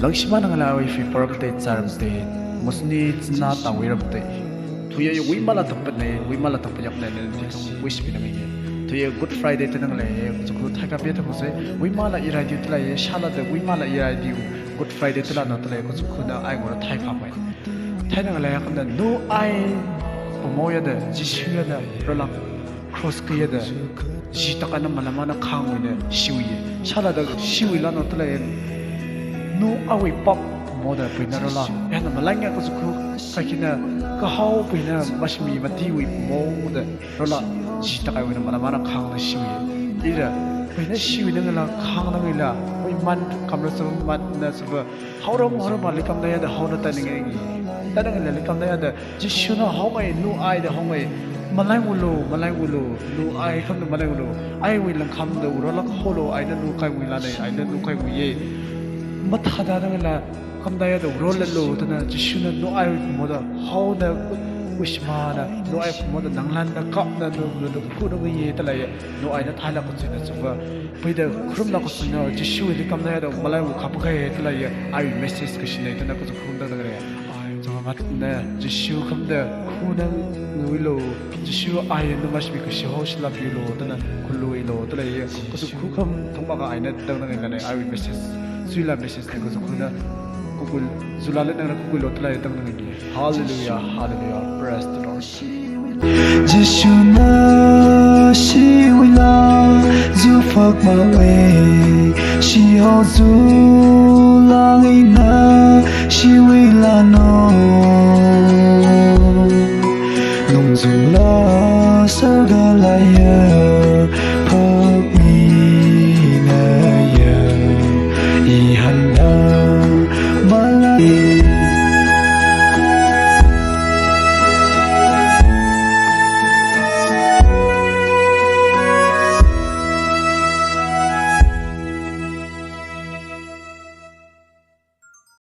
langshima nangala wi fi paramte charamte musni chna tawiramte thuye wimala tapne wimala tapyak ne wish binami thuye good friday te nangle chukru thaka pe those wimala iradi tla ye shala de wimala iradi good friday tla na tla ko chukuna ai ngora thai pha mai thai nangla ya kamna no ai pomoya de jishuya da rola cross kiya da jitaka na malama na khangwe ne shiwi shala da shiwi la na tla no awi pop moda pinarola yana malanga ko sukru kakina ka hau pina bashmi mati wi moda rola jita kai wina mana khang na shiwi ira pina shiwi nangala khang na ngila oi man kamra sa man na sa hauram malikam da ya da hauna ta ningi tanang le likam da ya da jishuna hau mai no ai da hau mai malai wulo no ai kham da malai wulo ai wi lang kham da rola holo ai da no kai wi la dai ai da no kai wi ye mathada la kamdaya da rollo tana jishuna no ai moda hauda wishmana no ai moda nanglan da kap da no ku no ye tala ye no ai na thala ko china chuba pida khrum la ko china jishu li kamdaya da malai u khap ga ye tala ye ai message ko shine tana ko khrum da re ai so mat na jishu kamda ku na wilo jishu ai no mas bi ko shi ho shla bi lo tana kullu lo tala ye ko ku kham thongba ga ai na da na ga ai message Zula message ko zakuna kukul zulala na kukul otla itang nangi hallelujah hallelujah praise the Lord Jishuna she will zu fuck my way she holds zu long enough she will know